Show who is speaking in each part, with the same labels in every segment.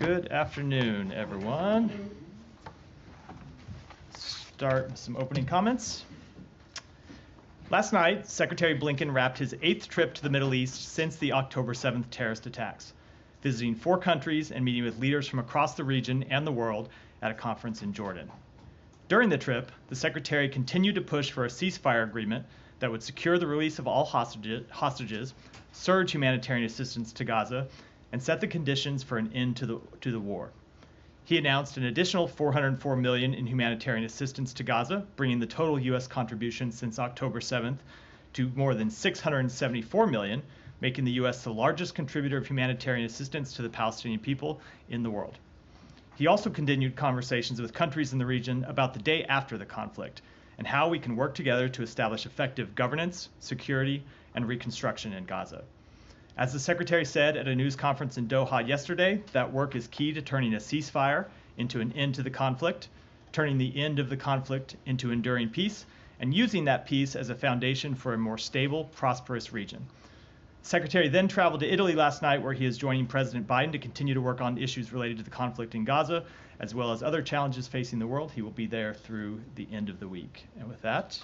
Speaker 1: Good afternoon, everyone. Start with some opening comments. Last night, Secretary Blinken wrapped his 8th trip to the Middle East since the October 7th terrorist attacks, visiting 4 countries and meeting with leaders from across the region and the world at a conference in Jordan. During the trip, the Secretary continued to push for a ceasefire agreement that would secure the release of all hostages, surge humanitarian assistance to Gaza, and set the conditions for an end to the war. He announced an additional $404 million in humanitarian assistance to Gaza, bringing the total U.S. contribution since October 7th to more than $674 million, making the U.S. the largest contributor of humanitarian assistance to the Palestinian people in the world. He also continued conversations with countries in the region about the day after the conflict and how we can work together to establish effective governance, security, and reconstruction in Gaza. As the Secretary said at a news conference in Doha yesterday, that work is key to turning a ceasefire into an end to the conflict, turning the end of the conflict into enduring peace, and using that peace as a foundation for a more stable, prosperous region. The Secretary then traveled to Italy last night, where he is joining President Biden to continue to work on issues related to the conflict in Gaza, as well as other challenges facing the world. He will be there through the end of the week. And with that,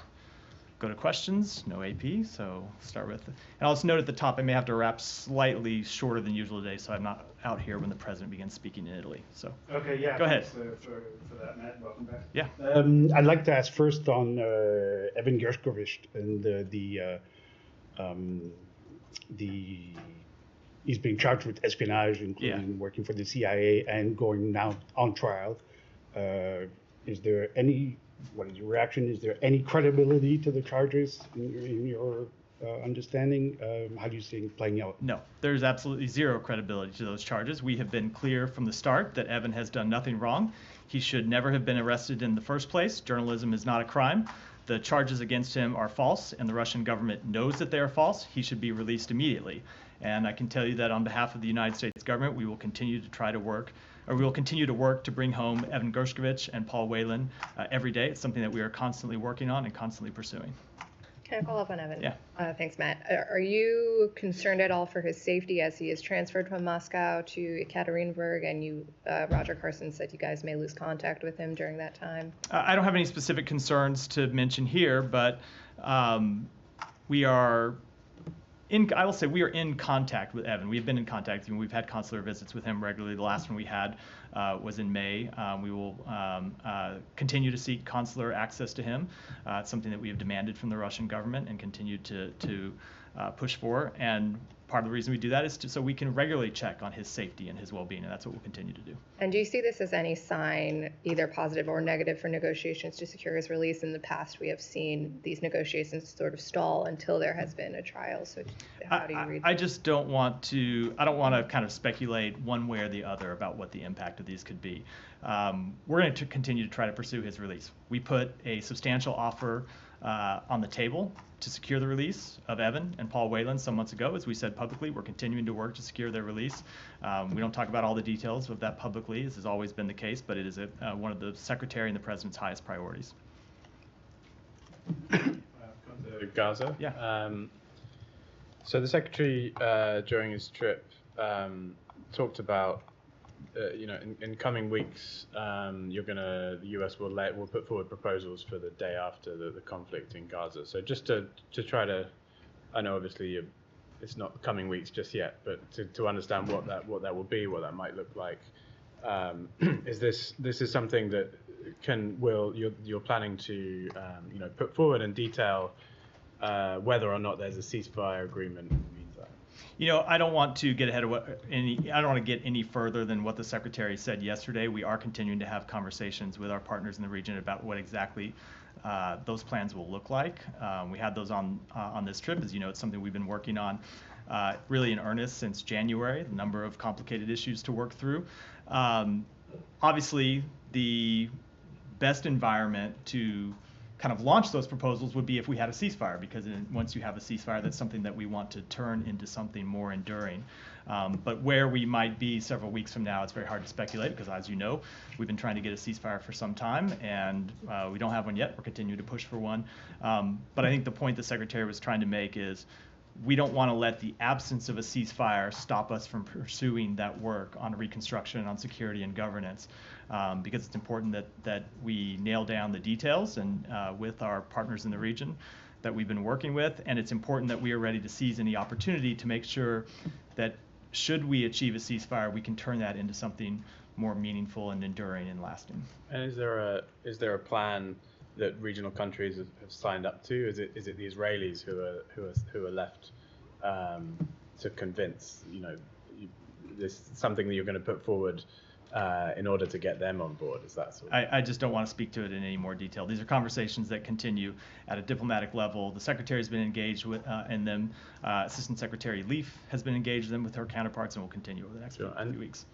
Speaker 1: go to questions. No AP, so start with. And I'll just note at the top, I may have to wrap slightly shorter than usual today, so I'm not out here when the president begins speaking in Italy. So
Speaker 2: okay, yeah.
Speaker 1: Go ahead.
Speaker 2: Thanks for that, Matt. Welcome back.
Speaker 1: Yeah.
Speaker 2: I'd like to ask first on Evan Gershkovich and he's being charged with espionage, including working for the CIA and going now on trial. Is there any? What is your reaction? Is there any credibility to the charges in your understanding? How do you see it playing out?
Speaker 1: No, there's absolutely zero credibility to those charges. We have been clear from the start that Evan has done nothing wrong. He should never have been arrested in the first place. Journalism is not a crime. The charges against him are false, and the Russian government knows that they are false. He should be released immediately. And I can tell you that on behalf of the United States government, we will continue to work to bring home Evan Gershkovich and Paul Whelan every day. It's something that we are constantly working on and constantly pursuing.
Speaker 3: Can I follow up on Evan?
Speaker 1: Yeah.
Speaker 3: Thanks, Matt. Are you concerned at all for his safety as he is transferred from Moscow to Ekaterinburg, and Roger Carson said you guys may lose contact with him during that time?
Speaker 1: I don't have any specific concerns to mention here, but we are in contact with Evan. We've been in contact with him. We've had consular visits with him regularly. The last one we had was in May. We will continue to seek consular access to him. It's something that we have demanded from the Russian government and continue to push for. And part of the reason we do that is so we can regularly check on his safety and his well-being, and that's what we'll continue to do.
Speaker 3: And do you see this as any sign, either positive or negative, for negotiations to secure his release? In the past, we have seen these negotiations sort of stall until there has been a trial. So how do you read that?
Speaker 1: I just don't want to kind of speculate one way or the other about what the impact of these could be. We're going to continue to try to pursue his release. We put a substantial offer on the table to secure the release of Evan and Paul Whelan some months ago. As we said publicly, we're continuing to work to secure their release. We don't talk about all the details of that publicly. This has always been the case, but it is one of the Secretary and the President's highest priorities.
Speaker 4: Come to Gaza.
Speaker 1: Yeah.
Speaker 4: So the Secretary, during his trip, talked about in coming weeks, the U.S. will put forward proposals for the day after the conflict in Gaza. So just to try to, I know obviously it's not coming weeks just yet, but to understand what that will be, what that might look like. Is this is something that you're planning to put forward in detail whether or not there's a ceasefire agreement?
Speaker 1: I don't want to get ahead of I don't want to get any further than what the Secretary said yesterday. We are continuing to have conversations with our partners in the region about what exactly those plans will look like. We had those on this trip. As you know, it's something we've been working on really in earnest since January, a number of complicated issues to work through. Obviously, the best environment to kind of launch those proposals would be if we had a ceasefire, because once you have a ceasefire, that's something that we want to turn into something more enduring. But where we might be several weeks from now, it's very hard to speculate, because as you know, we've been trying to get a ceasefire for some time, and we don't have one yet. We're continuing to push for one. But I think the point the Secretary was trying to make is we don't want to let the absence of a ceasefire stop us from pursuing that work on reconstruction, on security and governance, because it's important that we nail down the details and with our partners in the region that we've been working with, and it's important that we are ready to seize any opportunity to make sure that should we achieve a ceasefire, we can turn that into something more meaningful and enduring and lasting.
Speaker 4: And is there a plan that regional countries have signed up to? Is it the Israelis who are left to convince? This something that you're going to put forward in order to get them on board? Is that sort of...
Speaker 1: I just don't want to speak to it in any more detail. These are conversations that continue at a diplomatic level. The Secretary has been engaged with in them. Assistant Secretary Leaf has been engaged in them with her counterparts, and will continue over the next few weeks.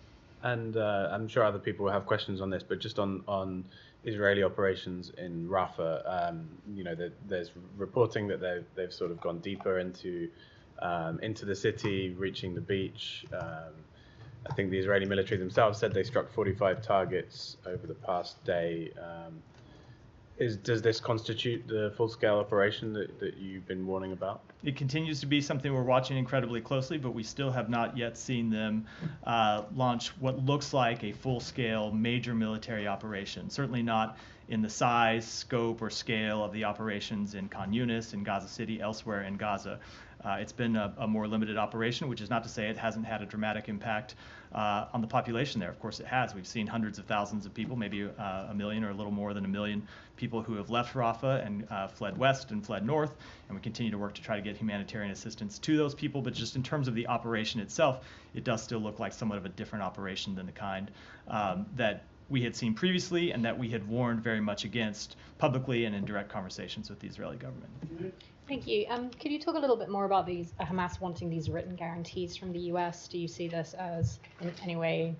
Speaker 4: And I'm sure other people will have questions on this, but just on Israeli operations in Rafah, there's reporting that they've sort of gone deeper into the city, reaching the beach. I think the Israeli military themselves said they struck 45 targets over the past day. Does this constitute the full-scale operation that you've been warning about?
Speaker 1: It continues to be something we're watching incredibly closely, but we still have not yet seen them launch what looks like a full-scale major military operation. Certainly not in the size, scope, or scale of the operations in Khan Yunis, in Gaza City, elsewhere in Gaza. It's been a more limited operation, which is not to say it hasn't had a dramatic impact on the population there. Of course it has. We've seen hundreds of thousands of people, maybe a million or a little more than a million people who have left Rafah and fled west and fled north, and we continue to work to try to get humanitarian assistance to those people. But just in terms of the operation itself, it does still look like somewhat of a different operation than the kind that we had seen previously and that we had warned very much against publicly and in direct conversations with the Israeli government.
Speaker 5: Thank you. Could you talk a little bit more about these Hamas wanting these written guarantees from the US? Do you see this as in any way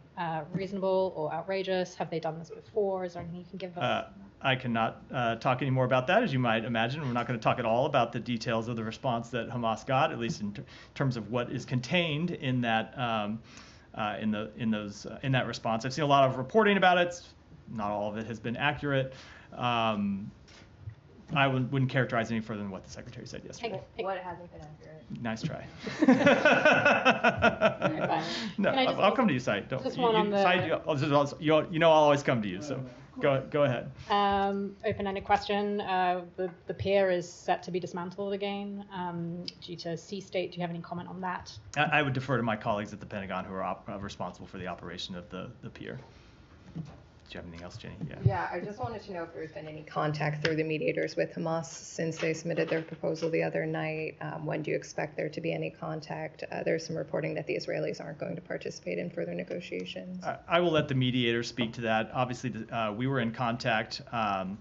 Speaker 5: reasonable or outrageous? Have they done this before? Is there anything you can give us?
Speaker 1: I cannot talk any more about that, as you might imagine. We're not going to talk at all about the details of the response that Hamas got, at least in terms of what is contained in that in that response. I've seen a lot of reporting about it. Not all of it has been accurate. I wouldn't characterize any further than what the Secretary said yesterday.
Speaker 3: What hasn't been accurate?
Speaker 1: Nice try.
Speaker 5: No,
Speaker 1: I'll come to you, Said.
Speaker 5: Just one on the...
Speaker 1: Said, I'll always come to you, so go ahead.
Speaker 5: Open-ended question. The pier is set to be dismantled again due to sea state. Do you have any comment on that?
Speaker 1: I would defer to my colleagues at the Pentagon who are responsible for the operation of the pier. Do you have anything else, Jenny?
Speaker 3: Yeah, I just wanted to know if there's been any contact through the mediators with Hamas since they submitted their proposal the other night. When do you expect there to be any contact? There's some reporting that the Israelis aren't going to participate in further negotiations.
Speaker 1: I will let the mediators speak to that. Obviously, we were in contact on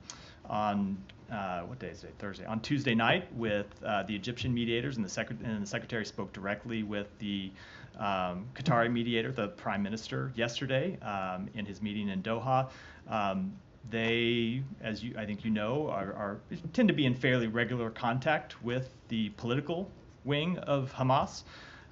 Speaker 1: what day is it? Thursday. On Tuesday night with the Egyptian mediators, and the Secretary spoke directly with the Qatari mediator, the Prime Minister, yesterday in his meeting in Doha. They, as I think you know, tend to be in fairly regular contact with the political wing of Hamas.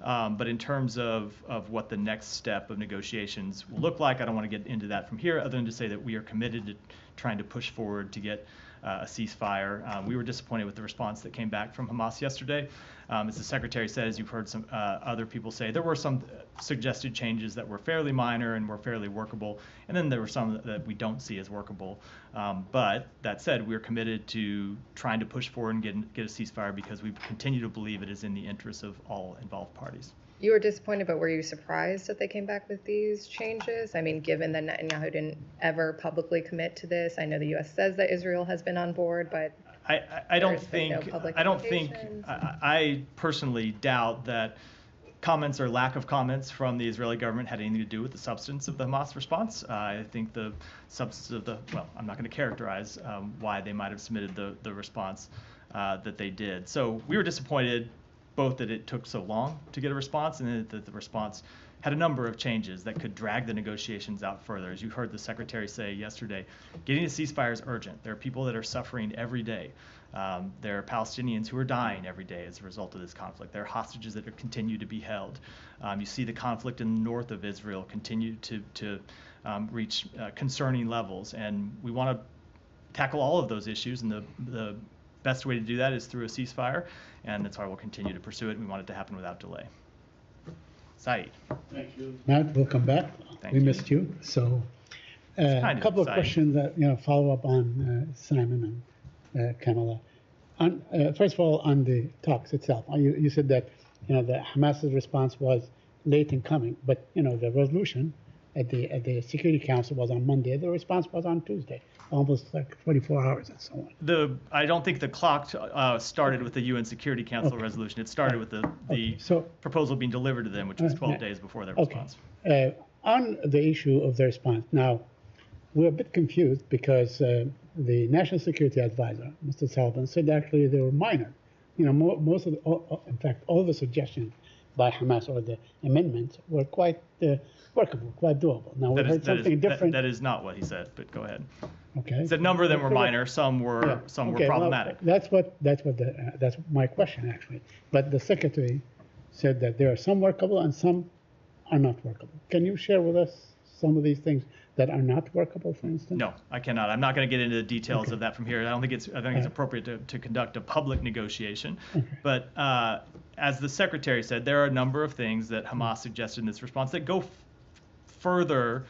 Speaker 1: But in terms of what the next step of negotiations will look like, I don't want to get into that from here, other than to say that we are committed to trying to push forward to get a ceasefire. We were disappointed with the response that came back from Hamas yesterday. As the Secretary said, as you've heard some other people say, there were some suggested changes that were fairly minor and were fairly workable, and then there were some that we don't see as workable. But that said, we're committed to trying to push forward and get a ceasefire because we continue to believe it is in the interests of all involved parties.
Speaker 3: You were disappointed, but were you surprised that they came back with these changes? I mean, given that Netanyahu didn't ever publicly commit to this, I know the U.S. says that Israel has been on board, but
Speaker 1: I personally doubt that comments or lack of comments from the Israeli government had anything to do with the substance of the Hamas response. I think the substance of I'm not going to characterize why they might have submitted the response that they did. So we were disappointed both that it took so long to get a response and that the response had a number of changes that could drag the negotiations out further. As you heard the Secretary say yesterday, getting a ceasefire is urgent. There are people that are suffering every day. There are Palestinians who are dying every day as a result of this conflict. There are hostages that continue to be held. You see the conflict in the north of Israel continue to reach concerning levels, and we want to tackle all of those issues, and the best way to do that is through a ceasefire, and that's why we'll continue to pursue it. We want it to happen without delay. Saeed.
Speaker 6: Thank you. Matt, welcome back.
Speaker 1: Thank
Speaker 6: we
Speaker 1: you.
Speaker 6: missed you. So a couple of questions that follow up on Simon and Kamala. First of all, on the talks itself, you said that the Hamas's response was late in coming, but the resolution at the Security Council was on Monday. The response was on Tuesday, almost like 24 hours and so on.
Speaker 1: I don't think the clock started with the UN Security Council resolution. It started with the proposal being delivered to them, which was 12 days before their response.
Speaker 6: On the issue of the response, now we're a bit confused because the National Security Advisor, Mr. Sullivan, said actually they were minor. Most of in fact, all the suggestions by Hamas or the amendments were quite workable, quite doable. Now we heard something different.
Speaker 1: That is not what he said, but go ahead.
Speaker 6: Okay.
Speaker 1: He said a number of them were minor, some were problematic.
Speaker 6: Well, that's my question actually. But the secretary said that there are some workable and some are not workable. Can you share with us some of these things that are not workable, for instance?
Speaker 1: No, I cannot. I'm not going to get into the details of that from here. I think it's appropriate to conduct a public negotiation. But as the secretary said, there are a number of things that Hamas suggested in this response that go further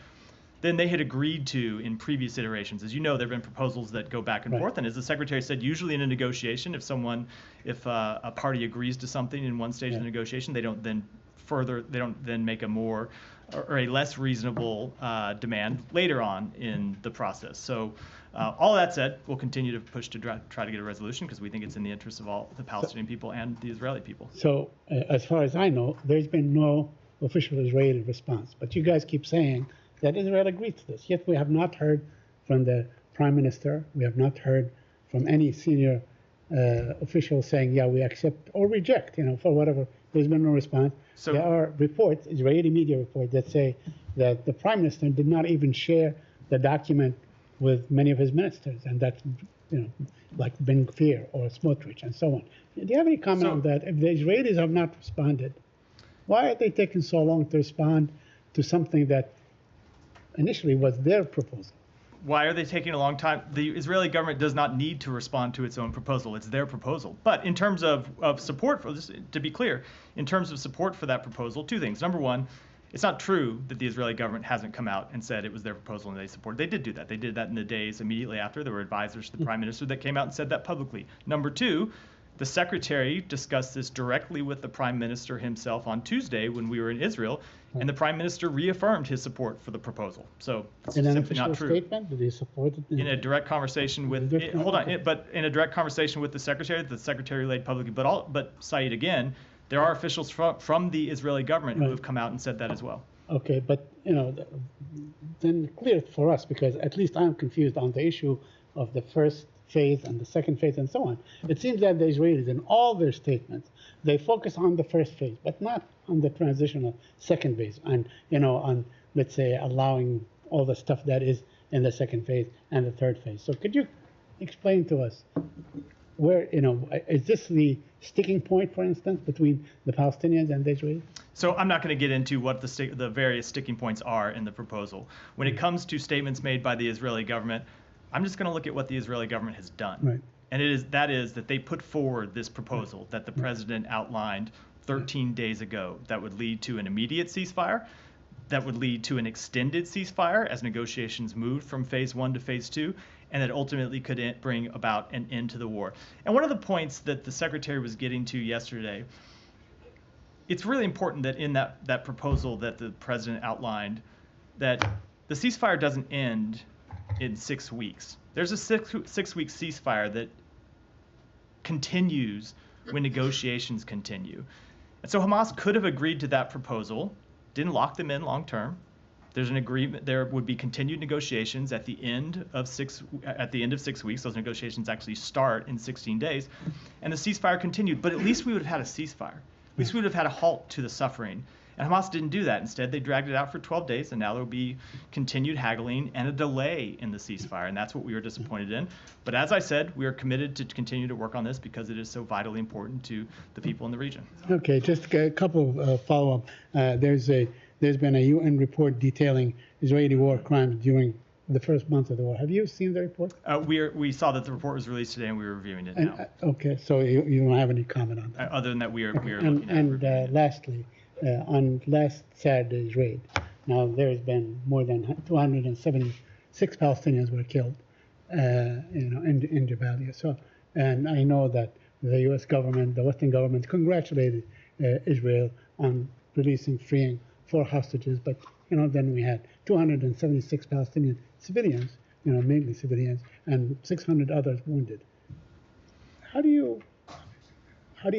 Speaker 1: than they had agreed to in previous iterations. As you know, there have been proposals that go back and forth, and as the secretary said, usually in a negotiation, if a party agrees to something in one stage of the negotiation, they don't then make a more or a less reasonable demand later on in the process. So all that said, we'll continue to push to try to get a resolution because we think it's in the interest of all the Palestinian people and the Israeli people.
Speaker 6: So as far as I know, there's been no official Israeli response, but you guys keep saying that Israel agreed to this, yet we have not heard from the Prime Minister, we have not heard from any senior official saying, yeah, we accept or reject, for whatever. There's been no response. So there are reports, Israeli media reports, that say that the Prime Minister did not even share the document with many of his ministers, and that's, like Ben Gvir or Smotrich and so on. Do you have any comment on that? If the Israelis have not responded, why are they taking so long to respond to something that initially was their proposal?
Speaker 1: Why are they taking a long time? The Israeli government does not need to respond to its own proposal. It's their proposal. But in terms of support for this, to be clear, in terms of support for that proposal, two things. Number one, it's not true that the Israeli government hasn't come out and said it was their proposal and they supported. They did do that. They did that in the days immediately after. There were advisors to the Prime Minister that came out and said that publicly. Number two, the Secretary discussed this directly with the Prime Minister himself on Tuesday when we were in Israel, and the Prime Minister reaffirmed his support for the proposal. So it's simply not true.
Speaker 6: Statement, did he support it?
Speaker 1: In a direct conversation with, but in a direct conversation with the Secretary laid publicly. But Saeed, again, there are officials from the Israeli government who have come out and said that as well.
Speaker 6: Okay, but then clear it for us, because at least I'm confused on the issue of the first phase and the second phase and so on. It seems that the Israelis, in all their statements, they focus on the first phase, but not on the transitional second phase, and on, let's say, allowing all the stuff that is in the second phase and the third phase. So could you explain to us where, is this the sticking point, for instance, between the Palestinians and the Israelis?
Speaker 1: So I'm not going to get into what the various sticking points are in the proposal. When it comes to statements made by the Israeli government, I'm just going to look at what the Israeli government has done.
Speaker 6: Right.
Speaker 1: And that they put forward this proposal that the president outlined 13 days ago that would lead to an immediate ceasefire, that would lead to an extended ceasefire as negotiations moved from phase 1 to phase 2, and that ultimately could bring about an end to the war. And one of the points that the Secretary was getting to yesterday, it's really important that in that proposal that the president outlined, that the ceasefire doesn't end in 6 weeks. There's a six-week ceasefire that continues when negotiations continue. And so Hamas could have agreed to that proposal, didn't lock them in long term. There's an agreement. There would be continued negotiations at the end of 6 weeks. Those negotiations actually start in 16 days, and the ceasefire continued. But at least we would have had a ceasefire. At least we would have had a halt to the suffering. And Hamas didn't do that. Instead, they dragged it out for 12 days, and now there will be continued haggling and a delay in the ceasefire, and that's what we were disappointed in. But as I said, we are committed to continue to work on this because it is so vitally important to the people in the region.
Speaker 6: Okay, just a couple of follow-up. There's been a UN report detailing Israeli war crimes during the first month of the war. Have you seen the report?
Speaker 1: We saw that the report was released today, and we're reviewing it now.
Speaker 6: Okay, so you don't have any comment on that?
Speaker 1: Other than that, we are looking at it.
Speaker 6: And lastly, on last Saturday's raid, now there's been more than 276 Palestinians were killed, in Jabalia. So, and I know that the U.S. government, the Western government, congratulated Israel on releasing, freeing 4 hostages, but then we had 276 Palestinian civilians, mainly civilians, and 600 others wounded. How do you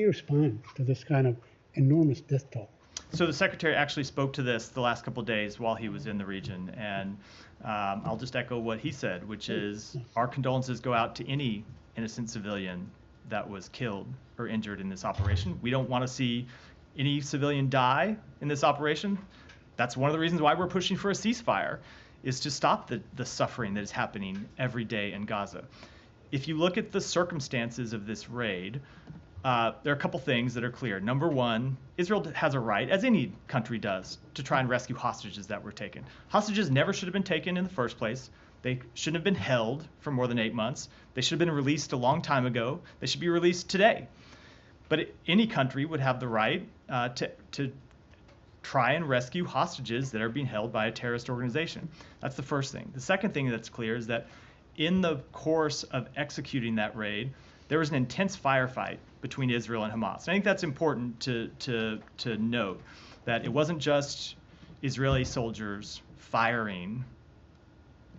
Speaker 6: respond to this kind of enormous death toll?
Speaker 1: So the secretary actually spoke to this the last couple of days while he was in the region, and I'll just echo what he said, which is our condolences go out to any innocent civilian that was killed or injured in this operation. We don't want to see any civilian die in this operation. That's one of the reasons why we're pushing for a ceasefire, is to stop the suffering that is happening every day in Gaza. If you look at the circumstances of this raid, there are a couple things that are clear. Number one, Israel has a right, as any country does, to try and rescue hostages that were taken. Hostages never should have been taken in the first place. They shouldn't have been held for more than 8 months. They should have been released a long time ago. They should be released today. But any country would have the right to try and rescue hostages that are being held by a terrorist organization. That's the first thing. The second thing that's clear is that in the course of executing that raid, there was an intense firefight between Israel and Hamas. And I think that's important to note, that it wasn't just Israeli soldiers firing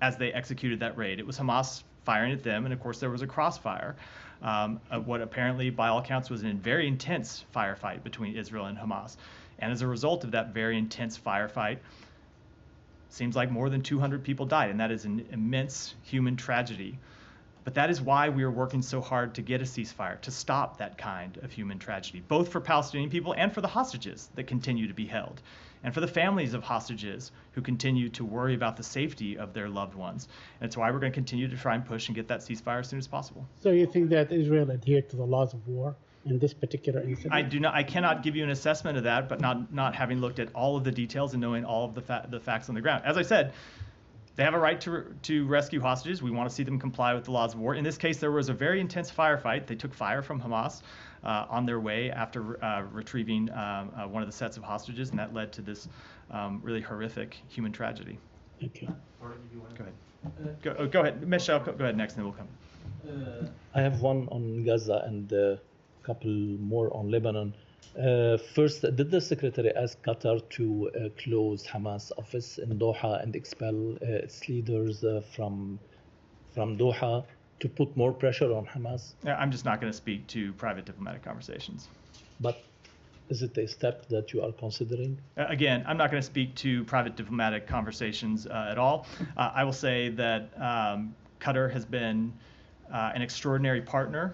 Speaker 1: as they executed that raid. It was Hamas firing at them, and of course there was a crossfire. What apparently, by all accounts, was a very intense firefight between Israel and Hamas. And as a result of that very intense firefight, seems like more than 200 people died, and that is an immense human tragedy. But that is why we are working so hard to get a ceasefire, to stop that kind of human tragedy, both for Palestinian people and for the hostages that continue to be held, and for the families of hostages who continue to worry about the safety of their loved ones. And it's why we're going to continue to try and push and get that ceasefire as soon as possible.
Speaker 6: So you think that Israel adhered to the laws of war in this particular incident?
Speaker 1: I cannot give you an assessment of that, but not having looked at all of the details and knowing all of the facts on the ground. As I said, they have a right to rescue hostages. We want to see them comply with the laws of war. In this case, there was a very intense firefight. They took fire from Hamas on their way after retrieving one of the sets of hostages, and that led to this really horrific human tragedy.
Speaker 6: Thank you.
Speaker 1: Go ahead. Go ahead. Michelle, go ahead next, and then we'll come.
Speaker 7: I have one on Gaza and a couple more on Lebanon. First, did the secretary ask Qatar to close Hamas office in Doha and expel its leaders from Doha to put more pressure on Hamas?
Speaker 1: I'm just not going to speak to private diplomatic conversations.
Speaker 7: But is it a step that you are considering?
Speaker 1: Again, I'm not going to speak to private diplomatic conversations at all. I will say that Qatar has been an extraordinary partner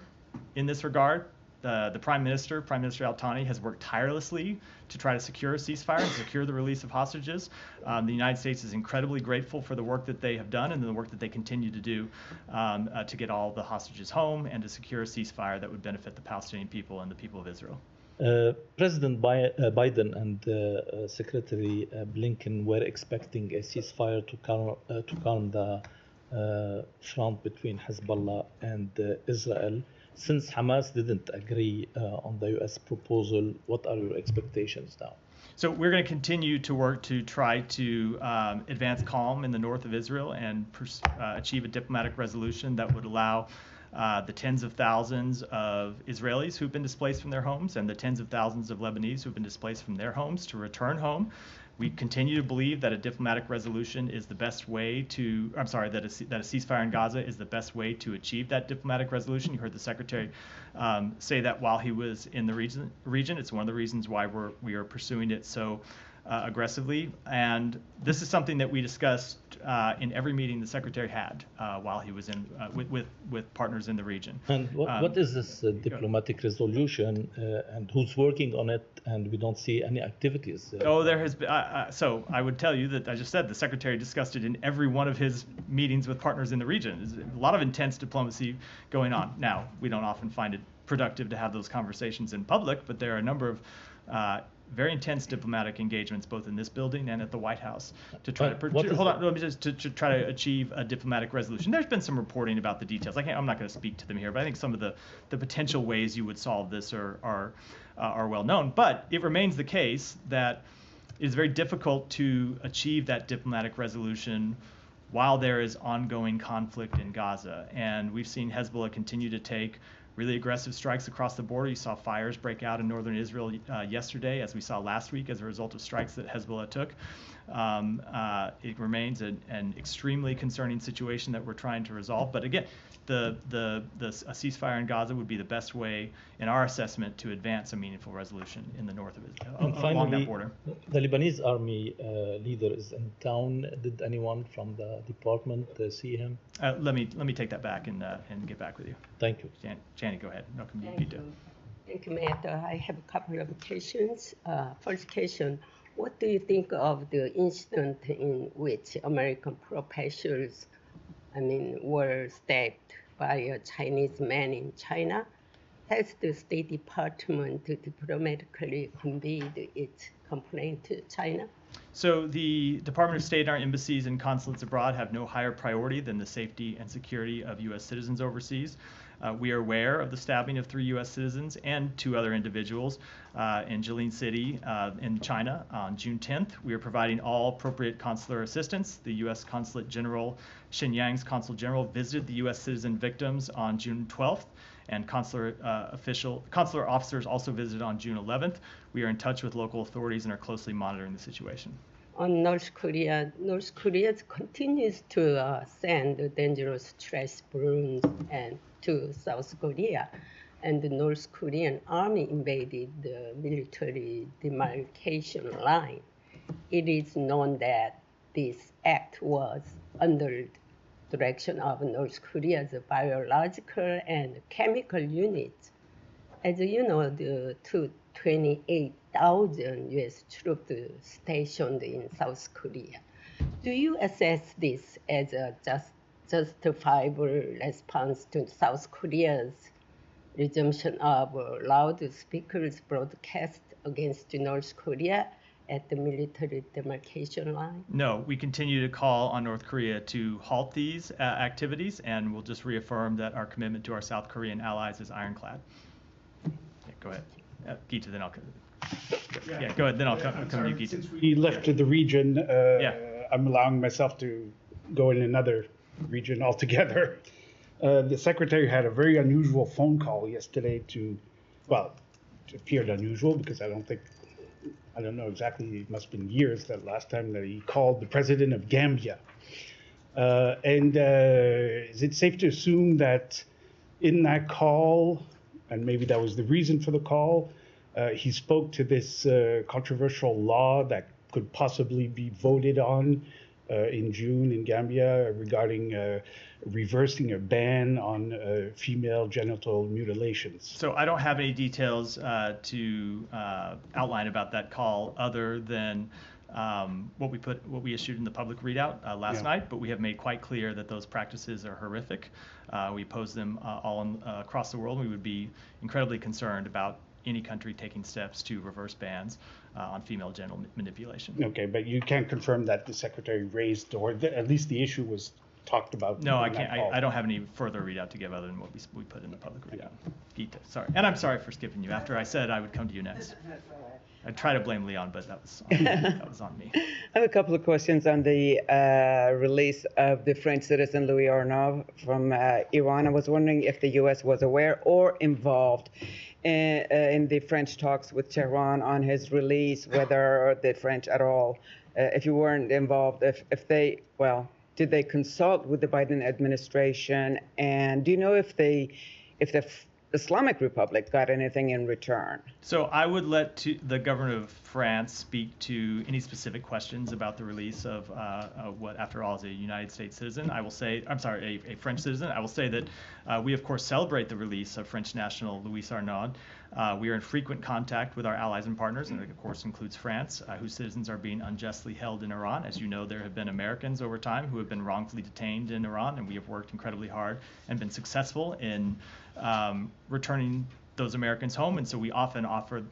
Speaker 1: in this regard. The Prime Minister Al-Thani, has worked tirelessly to try to secure a ceasefire and secure the release of hostages. The United States is incredibly grateful for the work that they have done and the work that they continue to do to get all the hostages home and to secure a ceasefire that would benefit the Palestinian people and the people of Israel.
Speaker 7: President Biden and Secretary Blinken were expecting a ceasefire to calm the front between Hezbollah and Israel. Since Hamas didn't agree on the U.S. proposal, what are your expectations now?
Speaker 1: So we're going to continue to work to try to advance calm in the north of Israel and achieve a diplomatic resolution that would allow the tens of thousands of Israelis who've been displaced from their homes and the tens of thousands of Lebanese who've been displaced from their homes to return home. We continue to believe that a diplomatic resolution is the best way to, that a ceasefire in Gaza is the best way to achieve that diplomatic resolution. You heard the Secretary say that while he was in the region. It's one of the reasons why we are pursuing it so aggressively. And this is something that we discussed in every meeting the Secretary had while he was in with partners in the region.
Speaker 7: And what is this diplomatic resolution and who's working on it? And we don't see any activities.
Speaker 1: There has been. So I would tell you that I just said the Secretary discussed it in every one of his meetings with partners in the region. There's a lot of intense diplomacy going on. Now, we don't often find it productive to have those conversations in public, but there are a number of very intense diplomatic engagements both in this building and at the White House to try to try to achieve a diplomatic resolution. There's been some reporting about the details. I'm not going to speak to them here, but I think some of the potential ways you would solve this are well known. But it remains the case that it is very difficult to achieve that diplomatic resolution while there is ongoing conflict in Gaza. And we've seen Hezbollah continue to take really aggressive strikes across the border. You saw fires break out in northern Israel yesterday, as we saw last week as a result of strikes that Hezbollah took. It remains an extremely concerning situation that we're trying to resolve. But again, a ceasefire in Gaza would be the best way, in our assessment, to advance a meaningful resolution in the north of Israel, along that border.
Speaker 7: The Lebanese army leader is in town. Did anyone from the department see him?
Speaker 1: Let me take that back and get back with you.
Speaker 7: Thank you.
Speaker 1: Janie, go ahead. No,
Speaker 8: Thank you, Matt. I have a couple of questions. First question, what do you think of the incident in which American professors, were stabbed by a Chinese man in China? Has the State Department diplomatically conveyed its complaint to China?
Speaker 1: So the Department of State and our embassies and consulates abroad have no higher priority than the safety and security of U.S. citizens overseas. We are aware of the stabbing of 3 U.S. citizens and 2 other individuals in Jilin City in China on June 10th. We are providing all appropriate consular assistance. The U.S. Consulate General, Shenyang's Consul General, visited the U.S. citizen victims on June 12th, and consular officers also visited on June 11th. We are in touch with local authorities and are closely monitoring the situation.
Speaker 8: On North Korea continues to send dangerous trash balloons to South Korea, and the North Korean army invaded the military demarcation line. It is known that this act was under direction of North Korea's biological and chemical units. As you know, the 28,000 U.S. troops stationed in South Korea. Do you assess this as a justifiable response to South Korea's resumption of loudspeakers broadcast against North Korea at the military demarcation line?
Speaker 1: No, we continue to call on North Korea to halt these activities, and we'll just reaffirm that our commitment to our South Korean allies is ironclad. Yeah, go ahead. Gita, then I'll come. Yeah, go ahead, then I'll come to you, Gita.
Speaker 2: Since we left the region, I'm allowing myself to go in another region altogether. The secretary had a very unusual phone call yesterday it appeared unusual because I don't know exactly, it must have been years that last time that he called the president of Gambia. Is it safe to assume that in that call, and maybe that was the reason for the call, he spoke to this controversial law that could possibly be voted on in June in Gambia regarding reversing a ban on female genital mutilations?
Speaker 1: So I don't have any details to outline about that call other than what we issued in the public readout last night, but we have made quite clear that those practices are horrific. We oppose them across the world. We would be incredibly concerned about any country taking steps to reverse bans on female genital manipulation.
Speaker 2: Okay, but you can't confirm that the secretary raised, or at least the issue was talked about.
Speaker 1: No, I can't. I don't have any further readout to give other than what we put in the public readout. Gita, sorry. And I'm sorry for skipping you after I said I would come to you next. I try to blame Leon, but that was on me.
Speaker 9: I have a couple of questions on the release of the French citizen Louis Arnaud from Iran. I was wondering if the U.S. was aware or involved in the French talks with Tehran on his release, whether the French at all, if you weren't involved, if they, did they consult with the Biden administration? And do you know if the Islamic Republic got anything in return?
Speaker 1: So I would let the government of France speak to any specific questions about the release of what, after all, is a United States citizen. I will say, a French citizen. I will say that we, of course, celebrate the release of French national Louis Arnaud. We are in frequent contact with our allies and partners, and that, of course, includes France, whose citizens are being unjustly held in Iran. As you know, there have been Americans over time who have been wrongfully detained in Iran, and we have worked incredibly hard and been successful in returning those Americans home, and so we often offer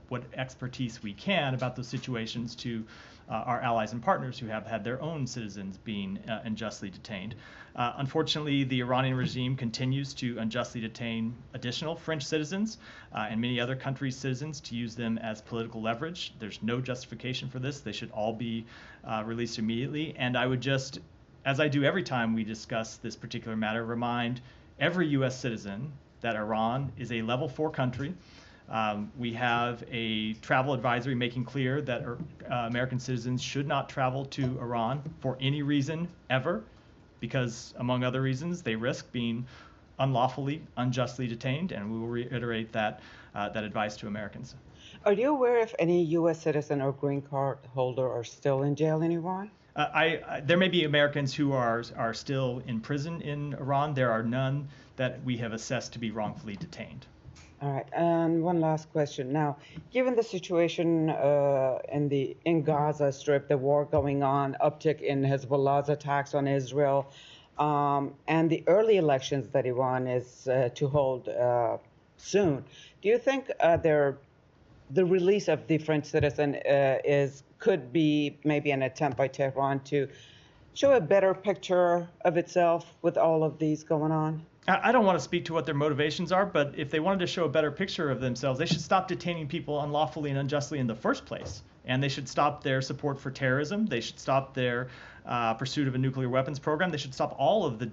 Speaker 1: what expertise we can about those situations to our allies and partners who have had their own citizens being unjustly detained. Unfortunately, the Iranian regime continues to unjustly detain additional French citizens and many other countries' citizens to use them as political leverage. There's no justification for this. They should all be released immediately. And I would just, as I do every time we discuss this particular matter, remind every U.S. citizen that Iran is a level 4 country. We have a travel advisory making clear that American citizens should not travel to Iran for any reason ever, because among other reasons, they risk being unlawfully, unjustly detained, and we will reiterate that advice to Americans.
Speaker 9: Are you aware if any U.S. citizen or green card holder are still in jail in Iran?
Speaker 1: There may be Americans who are still in prison in Iran. There are none that we have assessed to be wrongfully detained.
Speaker 9: All right, and one last question. Now, given the situation in Gaza Strip, the war going on, uptick in Hezbollah's attacks on Israel, and the early elections that Iran is to hold soon, do you think the release of the French citizen could be maybe an attempt by Tehran to show a better picture of itself with all of these going on?
Speaker 1: I don't want to speak to what their motivations are, but if they wanted to show a better picture of themselves, they should stop detaining people unlawfully and unjustly in the first place. And they should stop their support for terrorism. They should stop their pursuit of a nuclear weapons program. They should stop all of the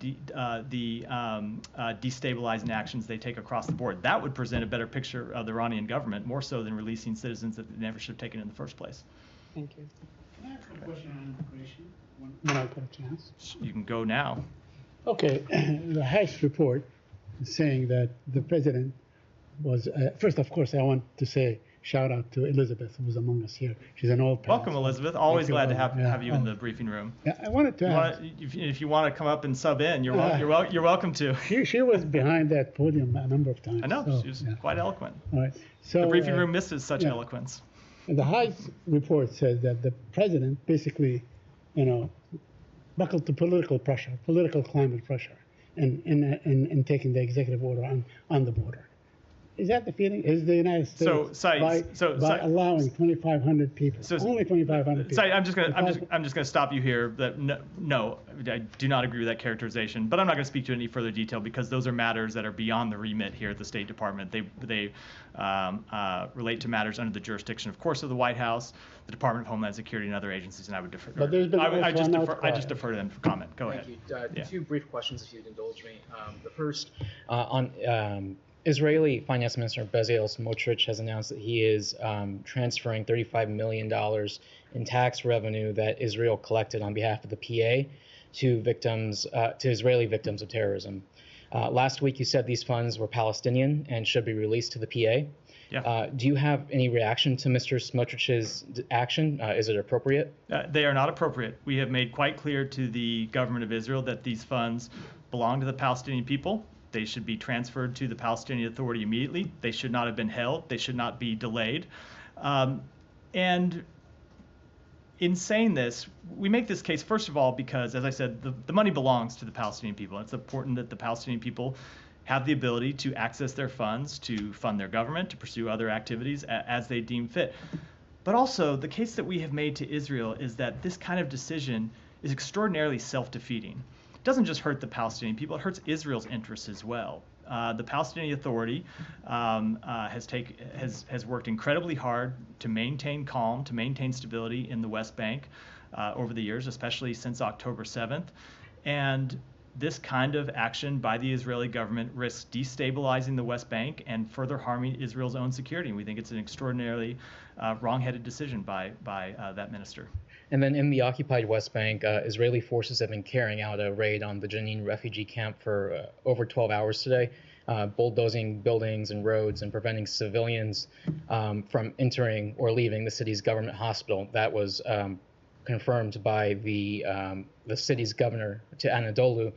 Speaker 1: destabilizing actions they take across the board. That would present a better picture of the Iranian government, more so than releasing citizens that they never should have taken in the first place.
Speaker 9: Thank you.
Speaker 6: Can I ask a question on immigration when I get a chance?
Speaker 1: You can go now.
Speaker 6: Okay, the House report is saying that the president was, first, of course, I want to say shout out to Elizabeth, who was among us here. She's an old pal.
Speaker 1: Welcome, Elizabeth. Always glad to have you in the briefing room.
Speaker 6: Yeah, I wanted to ask.
Speaker 1: If you want to come up and sub in, you're welcome to.
Speaker 6: She was behind that podium a number of times.
Speaker 1: I know,
Speaker 6: so,
Speaker 1: she was quite eloquent.
Speaker 6: All right. So,
Speaker 1: the briefing room misses such eloquence.
Speaker 6: And the House report says that the president basically, buckled to political pressure, political climate pressure, in taking the executive order on the border. Is that the feeling? Is the United States by allowing 2,500 people, only 2,500 people?
Speaker 1: I'm just gonna stop you here. That no, I do not agree with that characterization. But I'm not going to speak to any further detail because those are matters that are beyond the remit here at the State Department. They relate to matters under the jurisdiction, of course, of the White House, the Department of Homeland Security, and other agencies. And I would defer.
Speaker 6: But there's been
Speaker 1: I just defer to them for comment. Go ahead.
Speaker 10: Thank you. Two brief questions, if you'd indulge me. The first on. Israeli Finance Minister Bezalel Smotrich has announced that he is transferring $35 million in tax revenue that Israel collected on behalf of the PA to Israeli victims of terrorism. Last week, you said these funds were Palestinian and should be released to the PA.
Speaker 1: Yeah.
Speaker 10: Do you have any reaction to Mr. Smotrich's action? Is it appropriate?
Speaker 1: They are not appropriate. We have made quite clear to the government of Israel that these funds belong to the Palestinian people. They should be transferred to the Palestinian Authority immediately. They should not have been held. They should not be delayed. And in saying this, we make this case, first of all, because, as I said, the money belongs to the Palestinian people. It's important that the Palestinian people have the ability to access their funds, to fund their government, to pursue other activities as they deem fit. But also, the case that we have made to Israel is that this kind of decision is extraordinarily self-defeating. It doesn't just hurt the Palestinian people, it hurts Israel's interests as well. The Palestinian Authority has worked incredibly hard to maintain calm, to maintain stability in the West Bank over the years, especially since October 7th. And this kind of action by the Israeli government risks destabilizing the West Bank and further harming Israel's own security. And we think it's an extraordinarily wrong-headed decision by that minister.
Speaker 10: And then in the occupied West Bank, Israeli forces have been carrying out a raid on the Janine refugee camp for over 12 hours today, bulldozing buildings and roads and preventing civilians from entering or leaving the city's government hospital. That was confirmed by the city's governor to Anadolu.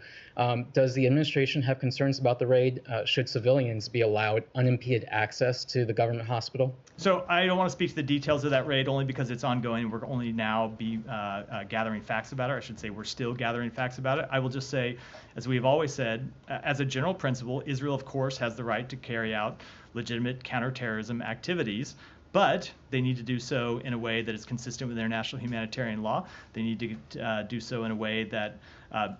Speaker 10: Does the administration have concerns about the raid? Should civilians be allowed unimpeded access to the government hospital?
Speaker 1: So I don't want to speak to the details of that raid only because it's ongoing. We're only now gathering facts about it. I should say we're still gathering facts about it. I will just say, as we've always said, as a general principle, Israel, of course, has the right to carry out legitimate counterterrorism activities, but they need to do so in a way that is consistent with international humanitarian law. They need to do so in a way that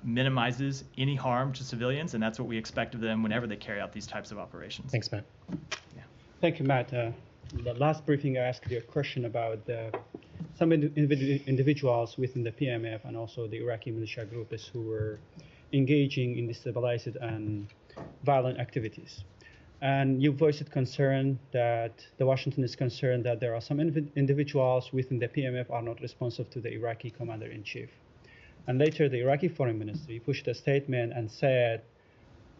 Speaker 1: minimizes any harm to civilians, and that's what we expect of them whenever they carry out these types of operations.
Speaker 10: Thanks, Matt.
Speaker 1: Yeah.
Speaker 11: Thank you, Matt. The last briefing, I asked you a question about some individuals within the PMF and also the Iraqi militia groups who were engaging in destabilized and violent activities. And you voiced concern that the Washington is concerned that there are some individuals within the PMF are not responsive to the Iraqi commander-in-chief. And later, the Iraqi foreign ministry pushed a statement and said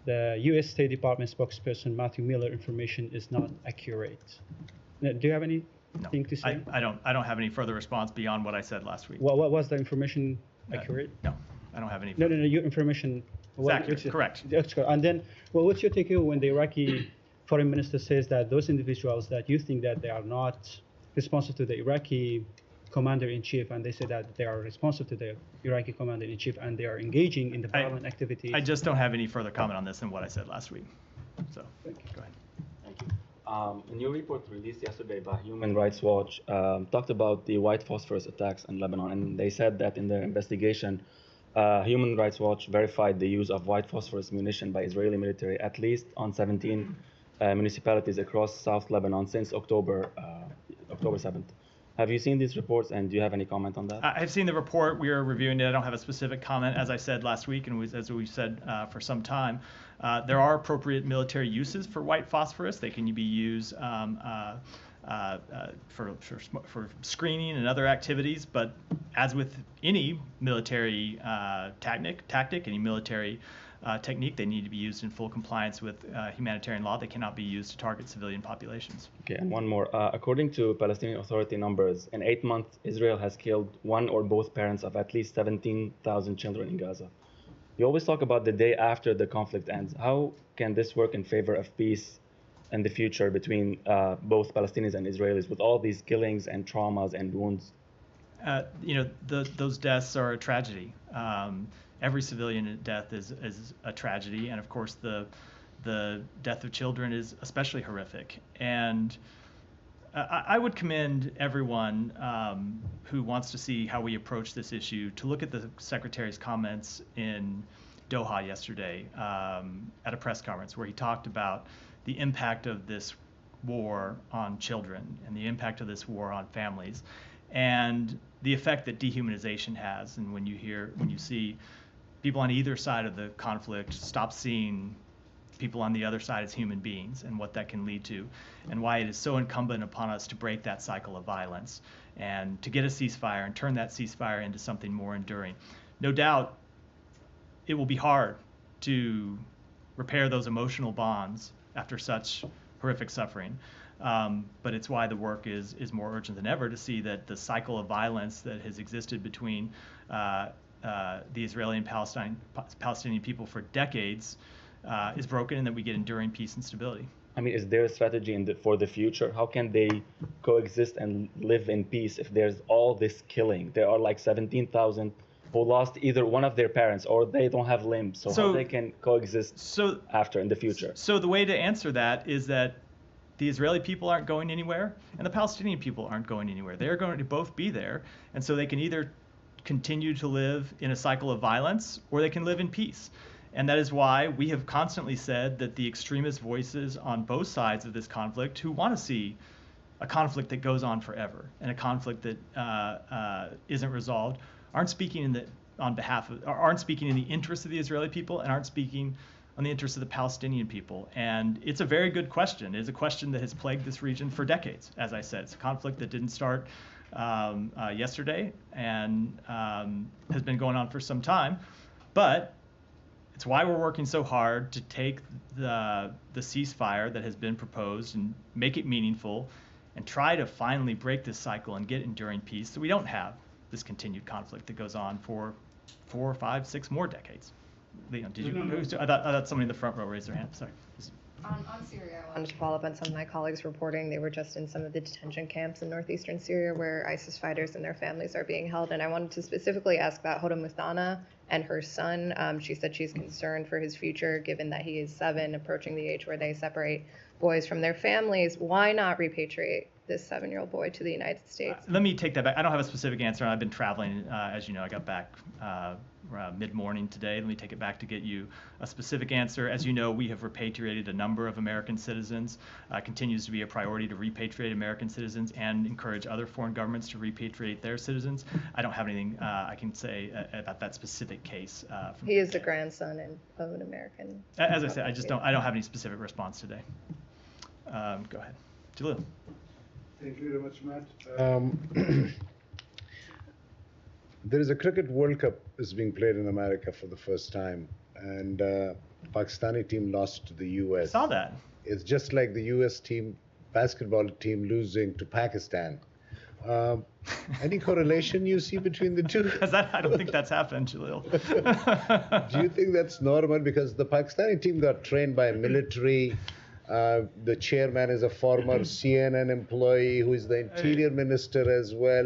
Speaker 11: the U.S. State Department spokesperson Matthew Miller information is not accurate. Now, do you have anything to say?
Speaker 1: I don't have any further response beyond what I said last week.
Speaker 11: Well, what was the information accurate?
Speaker 1: No, I don't have any.
Speaker 11: No, your information.
Speaker 1: It's accurate, correct.
Speaker 11: And then, well, what's your take when the Iraqi foreign minister says that those individuals that you think that they are not responsive to the Iraqi commander-in-chief, and they say that they are responsive to the Iraqi commander-in-chief and they are engaging in the violent activities?
Speaker 1: I just don't have any further comment on this than what I said last week. So, go ahead.
Speaker 12: Thank you. A new report released yesterday by Human Rights Watch talked about the white phosphorus attacks in Lebanon, and they said that in their investigation, Human Rights Watch verified the use of white phosphorus munition by Israeli military at least on 17 municipalities across South Lebanon since October 7th. Have you seen these reports, and do you have any comment on that?
Speaker 1: I've seen the report. We are reviewing it. I don't have a specific comment. As I said last week, and as we've said for some time, there are appropriate military uses for white phosphorus. They can be used for screening and other activities. But as with any military tactic, any military technique, they need to be used in full compliance with humanitarian law. They cannot be used to target civilian populations.
Speaker 12: Okay, and one more. According to Palestinian Authority numbers, in 8 months, Israel has killed one or both parents of at least 17,000 children in Gaza. You always talk about the day after the conflict ends. How can this work in favor of peace in the future between both Palestinians and Israelis with all these killings and traumas and wounds?
Speaker 1: Those deaths are a tragedy. Every civilian death is a tragedy, and of course the death of children is especially horrific. And I would commend everyone who wants to see how we approach this issue to look at the Secretary's comments in Doha yesterday at a press conference where he talked about the impact of this war on children and the impact of this war on families and the effect that dehumanization has. And when you see people on either side of the conflict stop seeing people on the other side as human beings and what that can lead to, and why it is so incumbent upon us to break that cycle of violence and to get a ceasefire and turn that ceasefire into something more enduring. No doubt it will be hard to repair those emotional bonds after such horrific suffering. But it's why the work is more urgent than ever to see that the cycle of violence that has existed between the Israeli and Palestinian people for decades is broken, and that we get enduring peace and stability.
Speaker 12: I mean, is there a strategy for the future? How can they coexist and live in peace if there's all this killing? There are like 17,000 who lost either one of their parents or they don't have limbs. So how they can coexist after in the future?
Speaker 1: So the way to answer that is that the Israeli people aren't going anywhere and the Palestinian people aren't going anywhere. They're going to both be there. And so they can either continue to live in a cycle of violence or they can live in peace. And that is why we have constantly said that the extremist voices on both sides of this conflict who want to see a conflict that goes on forever and a conflict that isn't resolved aren't speaking in the interests of the Israeli people and aren't speaking on the interests of the Palestinian people. And it's a very good question. It's a question that has plagued this region for decades. As I said, it's a conflict that didn't start yesterday and has been going on for some time. But it's why we're working so hard to take the ceasefire that has been proposed and make it meaningful and try to finally break this cycle and get enduring peace so we don't have this continued conflict that goes on for 4, 5, 6 more decades. Leon, did you?
Speaker 6: No.
Speaker 1: I thought somebody in the front row raised their hand. Sorry.
Speaker 3: On Syria, I wanted to follow up on some of my colleagues reporting they were just in some of the detention camps in northeastern Syria where ISIS fighters and their families are being held. And I wanted to specifically ask about Hoda Muthana and her son. She said she's concerned for his future, given that he is 7, approaching the age where they separate boys from their families. Why not repatriate this 7-year-old boy to the United States?
Speaker 1: Let me take that back. I don't have a specific answer. I've been traveling, as you know. I got back mid-morning today. Let me take it back to get you a specific answer. As you know, we have repatriated a number of American citizens. Continues to be a priority to repatriate American citizens and encourage other foreign governments to repatriate their citizens. I don't have anything I can say about that specific case.
Speaker 3: He is the grandson of an American.
Speaker 1: As I said, I don't have any specific response today. Go ahead, Jalil.
Speaker 13: Thank you very much, Matt. There is a cricket World Cup is being played in America for the first time, and Pakistani team lost to the U.S.
Speaker 1: I saw that.
Speaker 13: It's just like the U.S. team, basketball team losing to Pakistan. Any correlation you see between the two?
Speaker 1: I don't think that's happened, Jalil.
Speaker 13: Do you think that's normal? Because the Pakistani team got trained by military. The chairman is a former CNN employee who is the interior minister as well.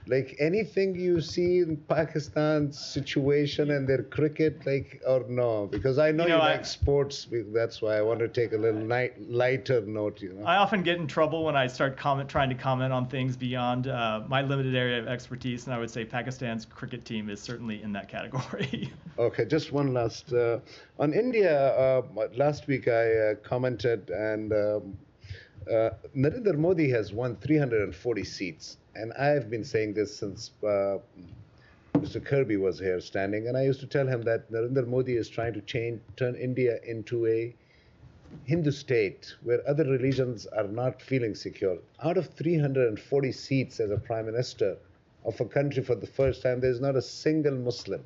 Speaker 13: Like anything you see in Pakistan's situation and their cricket, or no? Because I know you like sports. That's why I want to take a little lighter note.
Speaker 1: I often get in trouble when I start trying to comment on things beyond my limited area of expertise, and I would say Pakistan's cricket team is certainly in that category.
Speaker 13: Okay, just one last. On India, last week I commented, and Narendra Modi has won 340 seats. And I've been saying this since Mr. Kirby was here standing, and I used to tell him that Narendra Modi is trying to turn India into a Hindu state where other religions are not feeling secure. Out of 340 seats as a prime minister of a country for the first time, there's not a single Muslim.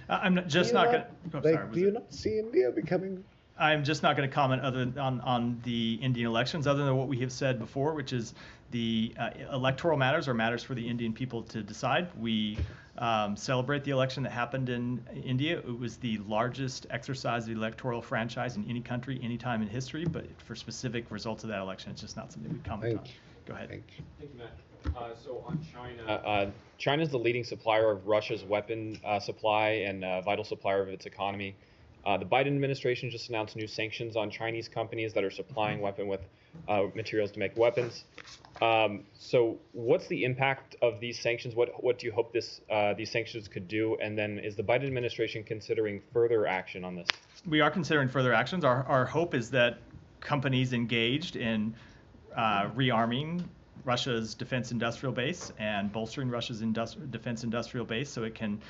Speaker 1: I'm just not going to...
Speaker 13: Do you not see India becoming...
Speaker 1: I'm just not going to comment on the Indian elections other than what we have said before, which is the electoral matters are matters for the Indian people to decide. We celebrate the election that happened in India. It was the largest exercise of the electoral franchise in any country, any time in history, but for specific results of that election, it's just not something we comment on. Go ahead.
Speaker 14: Thank you, Matt. So on China, China's the leading supplier of Russia's weapon supply and vital supplier of its economy. The Biden administration just announced new sanctions on Chinese companies that are supplying materials to make weapons. So what's the impact of these sanctions? What do you hope these sanctions could do? And then is the Biden administration considering further action on this?
Speaker 1: We are considering further actions. Our hope is that companies engaged in rearming Russia's defense industrial base and bolstering Russia's defense industrial base so it can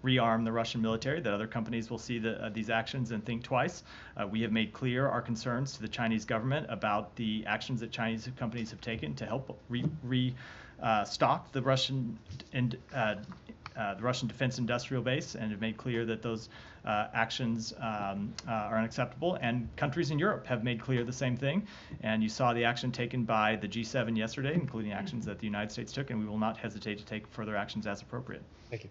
Speaker 1: rearm the Russian military, that other companies will see these actions and think twice. We have made clear our concerns to the Chinese government about the actions that Chinese companies have taken to help restock the Russian defense industrial base, and have made clear that those actions are unacceptable. And countries in Europe have made clear the same thing. And you saw the action taken by the G7 yesterday, including actions that the United States took, and we will not hesitate to take further actions as appropriate.
Speaker 14: Thank you.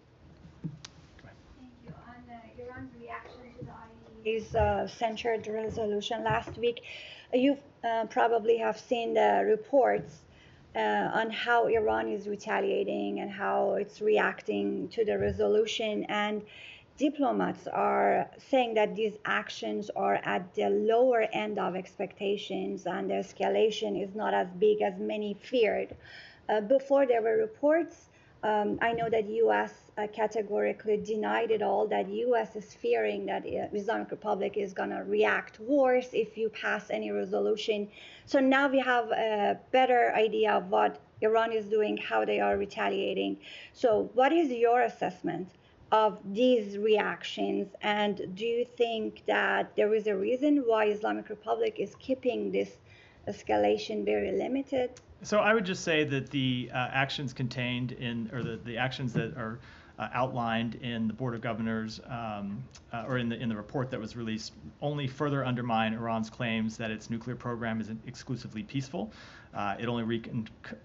Speaker 15: Iran's reaction to the IAEA's censured resolution last week. You probably have seen the reports on how Iran is retaliating and how it's reacting to the resolution. And diplomats are saying that these actions are at the lower end of expectations and the escalation is not as big as many feared. Before there were reports, I know that U.S. Categorically denied it all, that U.S. is fearing that Islamic Republic is going to react worse if you pass any resolution. So now we have a better idea of what Iran is doing, how they are retaliating. So what is your assessment of these reactions? And do you think that there is a reason why Islamic Republic is keeping this escalation very limited?
Speaker 1: So I would just say that the actions contained in, or the actions that are outlined in the Board of Governors or in the report that was released only further undermine Iran's claims that its nuclear program is exclusively peaceful. It only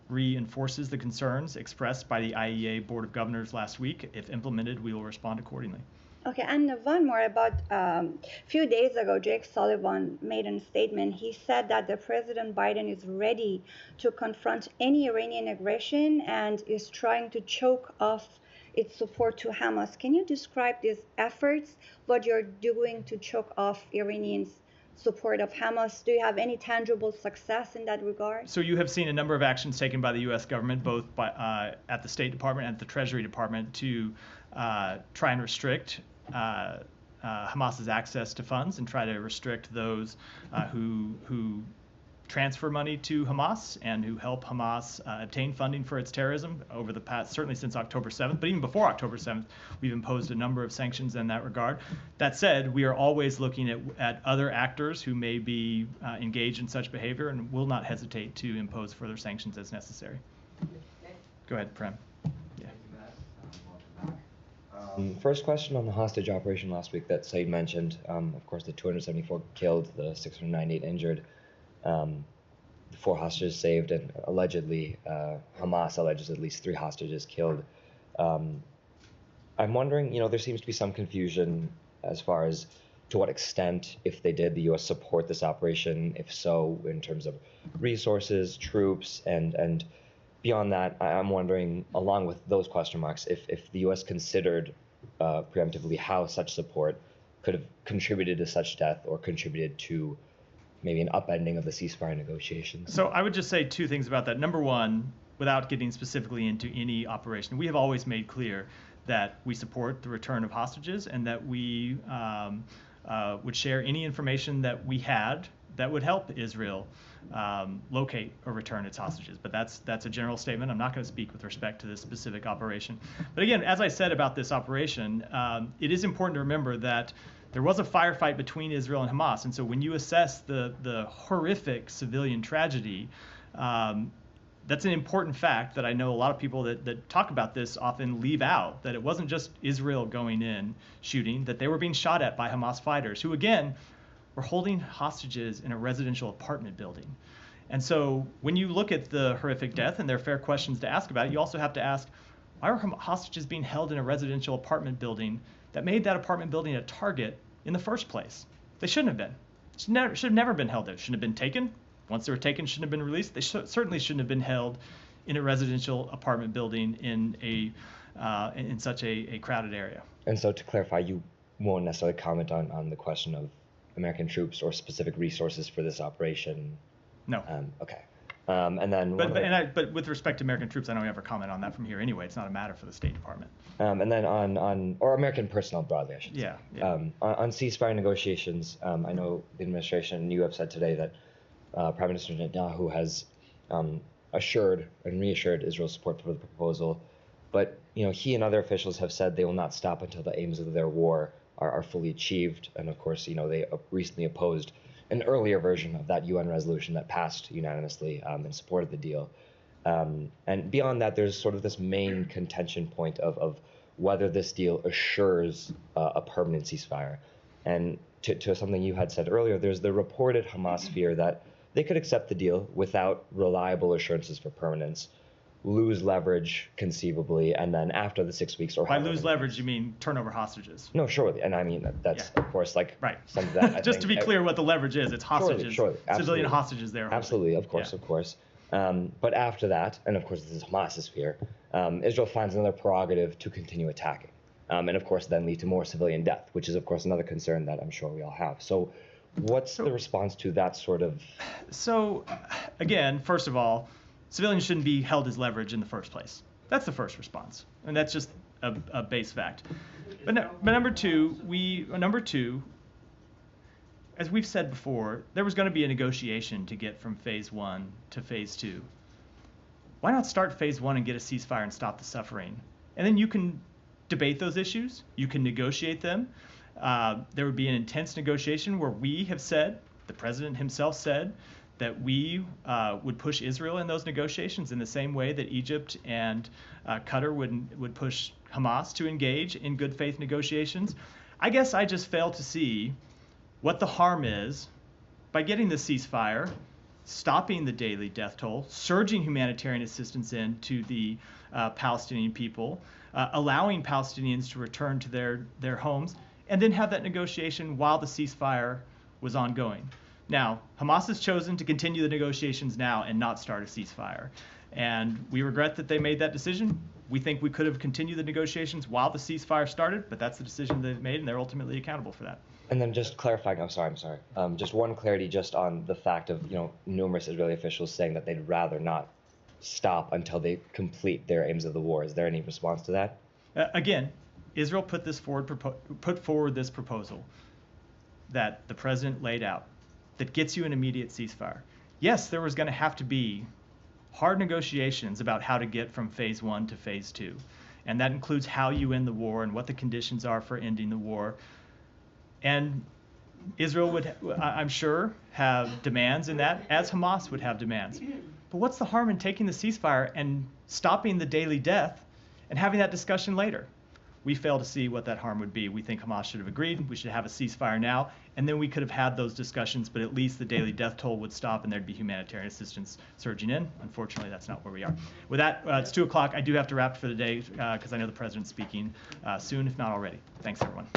Speaker 1: reinforces the concerns expressed by the IAEA Board of Governors last week. If implemented, we will respond accordingly.
Speaker 15: Okay, and one more about a few days ago, Jake Sullivan made a statement. He said that the President Biden is ready to confront any Iranian aggression and is trying to choke off its support to Hamas. Can you describe these efforts, what you're doing to choke off Iranians' support of Hamas? Do you have any tangible success in that regard?
Speaker 1: So you have seen a number of actions taken by the U.S. government, both by, at the State Department and at the Treasury Department, to try and restrict Hamas's access to funds and try to restrict those who transfer money to Hamas and who help Hamas obtain funding for its terrorism over the past, certainly since October 7th, but even before October 7th, we've imposed a number of sanctions in that regard. That said, we are always looking at other actors who may be engaged in such behavior and will not hesitate to impose further sanctions as necessary. Go ahead, Prem.
Speaker 16: First question on the hostage operation last week that Said mentioned. Of course, the 274 killed, the 698 injured, the 4 hostages saved, and allegedly, Hamas alleges at least 3 hostages killed. I'm wondering, there seems to be some confusion as far as to what extent, if they did, the U.S. support this operation, if so, in terms of resources, troops, and beyond that, I'm wondering, along with those question marks, if the U.S. considered preemptively how such support could have contributed to such death or contributed to maybe an upending of the ceasefire negotiations.
Speaker 1: So I would just say 2 things about that. Number one, without getting specifically into any operation, we have always made clear that we support the return of hostages and that we would share any information that we had that would help Israel locate or return its hostages. But that's a general statement. I'm not going to speak with respect to this specific operation. But again, as I said about this operation, it is important to remember that there was a firefight between Israel and Hamas. And so when you assess the horrific civilian tragedy, that's an important fact that I know a lot of people that talk about this often leave out, that it wasn't just Israel going in shooting, that they were being shot at by Hamas fighters who, again, were holding hostages in a residential apartment building. And so when you look at the horrific death, and there are fair questions to ask about it, you also have to ask, why were hostages being held in a residential apartment building that made that apartment building a target in the first place? They shouldn't have been. Should have never been held there. Shouldn't have been taken. Once they were taken, shouldn't have been released. They certainly shouldn't have been held in a residential apartment building in such a crowded area.
Speaker 16: And so to clarify, you won't necessarily comment on the question of American troops or specific resources for this operation?
Speaker 1: No.
Speaker 16: Okay. And then,
Speaker 1: but with respect to American troops, I don't ever comment on that from here anyway. It's not a matter for the State Department.
Speaker 16: And then or American personnel broadly, I should say.
Speaker 1: Yeah.
Speaker 16: On ceasefire negotiations, I know the administration and you have said today that Prime Minister Netanyahu has assured and reassured Israel's support for the proposal, but he and other officials have said they will not stop until the aims of their war are fully achieved. And of course, they recently opposed an earlier version of that UN resolution that passed unanimously in support of the deal. And beyond that, there's sort of this main contention point of whether this deal assures a permanent ceasefire. And to something you had said earlier, there's the reported Hamas fear that they could accept the deal without reliable assurances for permanence, lose leverage conceivably, and then after the 6 weeks or
Speaker 1: by lose leverage, you mean turnover hostages?
Speaker 16: No, surely, and I mean that's of course
Speaker 1: right.
Speaker 16: Some of that.
Speaker 1: Just to be clear, what the leverage is, it's hostages,
Speaker 16: surely,
Speaker 1: civilian hostages there.
Speaker 16: Absolutely, of course. But after that, and of course this is Hamas's fear, Israel finds another prerogative to continue attacking, and of course then lead to more civilian death, which is of course another concern that I'm sure we all have. So, what's the response to that sort of?
Speaker 1: So, again, first of all, civilians shouldn't be held as leverage in the first place. That's the first response, and that's just a base fact. But number two, as we've said before, there was going to be a negotiation to get from phase 1 to phase 2. Why not start phase 1 and get a ceasefire and stop the suffering? And then you can debate those issues. You can negotiate them. There would be an intense negotiation where we have said, the president himself said, that we would push Israel in those negotiations in the same way that Egypt and Qatar would push Hamas to engage in good faith negotiations. I guess I just fail to see what the harm is by getting the ceasefire, stopping the daily death toll, surging humanitarian assistance in to the Palestinian people, allowing Palestinians to return to their homes, and then have that negotiation while the ceasefire was ongoing. Now, Hamas has chosen to continue the negotiations now and not start a ceasefire. And we regret that they made that decision. We think we could have continued the negotiations while the ceasefire started, but that's the decision they've made, and they're ultimately accountable for that.
Speaker 16: And then just clarifying, I'm sorry. Just one clarity just on the fact of, numerous Israeli officials saying that they'd rather not stop until they complete their aims of the war. Is there any response to that?
Speaker 1: Again, Israel put forward this proposal that the president laid out that gets you an immediate ceasefire. Yes, there was going to have to be hard negotiations about how to get from phase 1 to phase 2. And that includes how you end the war and what the conditions are for ending the war. And Israel would, I'm sure, have demands in that, as Hamas would have demands. But what's the harm in taking the ceasefire and stopping the daily death and having that discussion later? We fail to see what that harm would be. We think Hamas should have agreed. We should have a ceasefire now, and then we could have had those discussions, but at least the daily death toll would stop and there'd be humanitarian assistance surging in. Unfortunately, that's not where we are. With that, it's 2 o'clock. I do have to wrap for the day because I know the president's speaking soon, if not already. Thanks, everyone.